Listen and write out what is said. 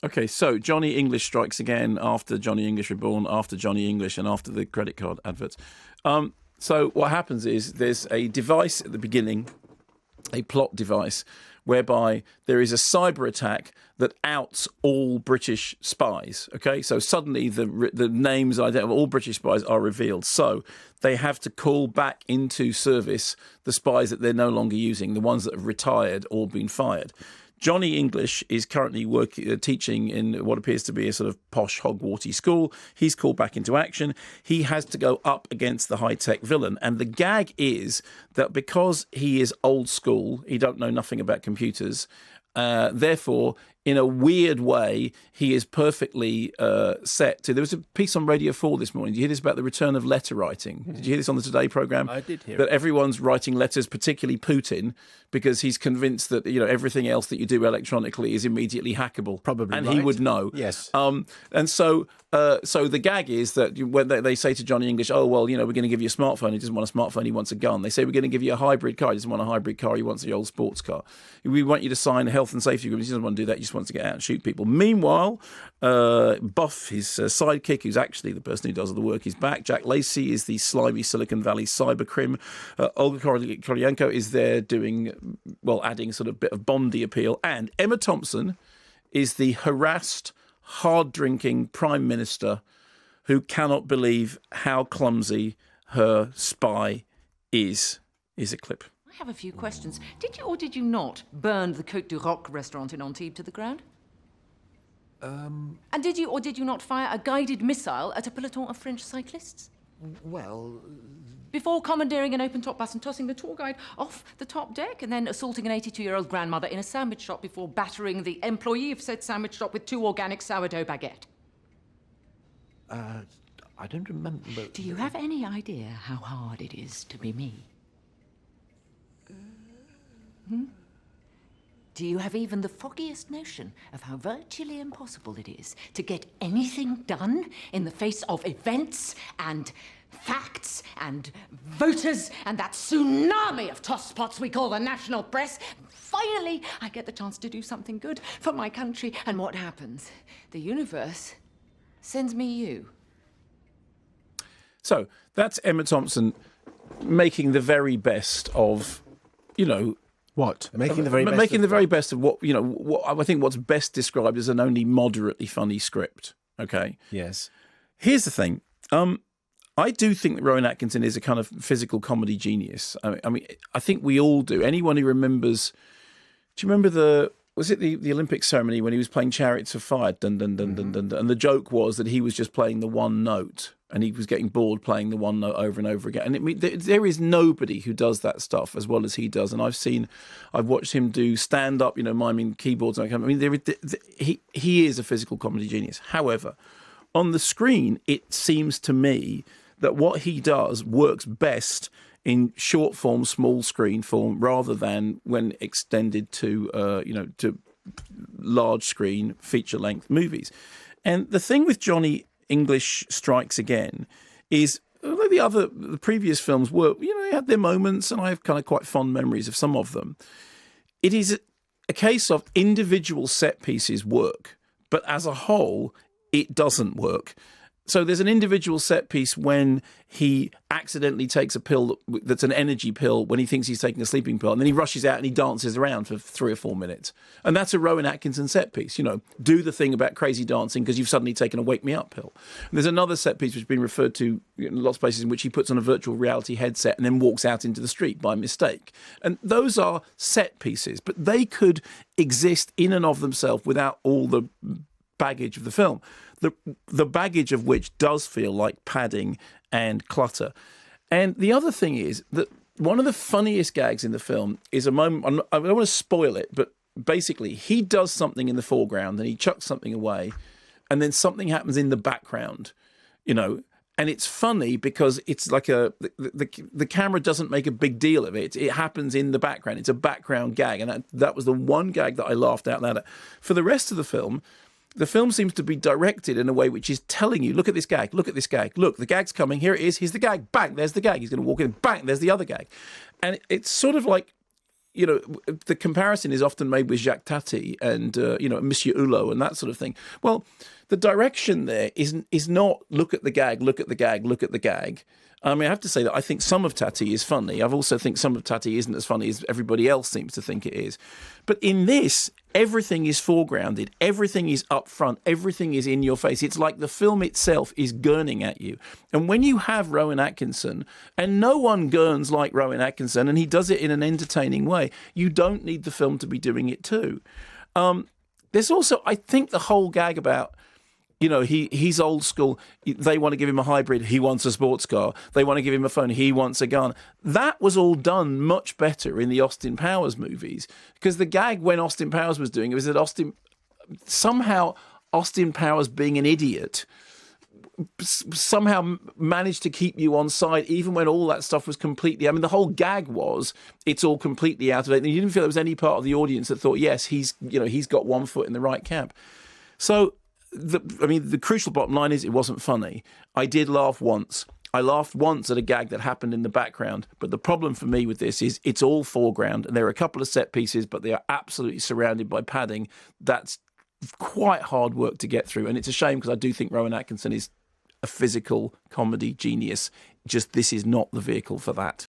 Okay, so Johnny English strikes again after Johnny English Reborn, after Johnny English, and after the credit card adverts. So what happens is there's a device at the beginning, a plot device, whereby there is a cyber attack that outs all British spies. Okay, so suddenly the names of all British spies are revealed. So they have to call back into service the spies that they're no longer using, the ones that have retired or been fired. Johnny English is currently teaching in what appears to be a sort of posh Hogwarty school. He's called back into action. He has to go up against the high-tech villain. And the gag is that because he is old school, he don't know nothing about computers, therefore, in a weird way, he is perfectly set to... There was a piece on Radio 4 this morning. Did you hear this about the return of letter writing? Did you hear this on the Today programme? I did hear that everyone's writing letters, particularly Putin, because he's convinced that everything else that you do electronically is immediately hackable. Probably and right. he would know. Yes. And so the gag is that when they say to Johnny English, oh, well, we're going to give you a smartphone. He doesn't want a smartphone. He wants a gun. They say, we're going to give you a hybrid car. He doesn't want a hybrid car. He wants the old sports car. We want you to sign a health and safety agreement. He doesn't want to do that. He just wants to get out and shoot people. Meanwhile, Buff, his sidekick, who's actually the person who does all the work, is back. Jack Lacey is the slimy Silicon Valley cybercrim. Olga Korylenko is there doing, adding sort of bit of Bondy appeal. And Emma Thompson is the harassed, hard-drinking Prime Minister who cannot believe how clumsy her spy is. Is a clip. I have a few questions. Did you or did you not burn the Côte du Roc restaurant in Antibes to the ground? And did you or did you not fire a guided missile at a peloton of French cyclists? Well... Before commandeering an open-top bus and tossing the tour guide off the top deck, and then assaulting an 82-year-old grandmother in a sandwich shop before battering the employee of said sandwich shop with 2 organic sourdough baguette? I don't remember... Do you have any idea how hard it is to be me? Do you have even the foggiest notion of how virtually impossible it is to get anything done in the face of events and facts and voters and that tsunami of tosspots we call the national press? Finally, I get the chance to do something good for my country, and what happens? The universe sends me you. So that's Emma Thompson making the very best of, What? Making the very best making the very best of what I think what's best described as an only moderately funny script. Okay. Yes. Here's the thing. I do think that Rowan Atkinson is a kind of physical comedy genius. I mean, I think we all do. Anyone who remembers, do you remember was it the Olympic ceremony when he was playing Chariots of Fire? Dun, dun, dun, dun, dun, dun, and the joke was that he was just playing the one note and he was getting bored playing the one note over and over again. And there is nobody who does that stuff as well as he does. And I've watched him do stand-up, miming keyboards. I mean, he is a physical comedy genius. However, on the screen, it seems to me that what he does works best in short form, small screen form, rather than when extended to large screen feature length movies. And the thing with Johnny English Strikes Again is, although the previous films were, they had their moments, and I have kind of quite fond memories of some of them. It is a case of individual set pieces work, but as a whole, it doesn't work. So there's an individual set piece when he accidentally takes a pill that's an energy pill when he thinks he's taking a sleeping pill, and then he rushes out and he dances around for 3 or 4 minutes. And that's a Rowan Atkinson set piece. Do the thing about crazy dancing because you've suddenly taken a wake me up pill. And there's another set piece which has been referred to in lots of places in which he puts on a virtual reality headset and then walks out into the street by mistake. And those are set pieces, but they could exist in and of themselves without all the baggage of the film. The baggage of which does feel like padding and clutter. And the other thing is that one of the funniest gags in the film is a moment, I don't want to spoil it, but basically he does something in the foreground and he chucks something away, and then something happens in the background, and it's funny because it's like the camera doesn't make a big deal of it. It happens in the background. It's a background gag, and that was the one gag that I laughed out loud at. For the rest of the film seems to be directed in a way which is telling you, look at this gag, look, the gag's coming, here it is, here's the gag, bang, there's the gag, he's going to walk in, bang, there's the other gag. And it's sort of like, the comparison is often made with Jacques Tati and, Monsieur Hulot and that sort of thing. Well, the direction there is not look at the gag, look at the gag, look at the gag. I mean, I have to say that I think some of Tati is funny. I've also think some of Tati isn't as funny as everybody else seems to think it is. But in this, everything is foregrounded. Everything is up front. Everything is in your face. It's like the film itself is gurning at you. And when you have Rowan Atkinson, and no one gurns like Rowan Atkinson, and he does it in an entertaining way, you don't need the film to be doing it too. There's also, I think, the whole gag about, he's old school. They want to give him a hybrid. He wants a sports car. They want to give him a phone. He wants a gun. That was all done much better in the Austin Powers movies, because the gag when Austin Powers was doing it was that Austin Powers being an idiot somehow managed to keep you on side even when all that stuff was completely... I mean, the whole gag was it's all completely out of date. And you didn't feel there was any part of the audience that thought, yes, he's got one foot in the right camp. So... the crucial bottom line is it wasn't funny. I did laugh once. I laughed once at a gag that happened in the background. But the problem for me with this is it's all foreground. And there are a couple of set pieces, but they are absolutely surrounded by padding. That's quite hard work to get through. And it's a shame because I do think Rowan Atkinson is a physical comedy genius. Just this is not the vehicle for that.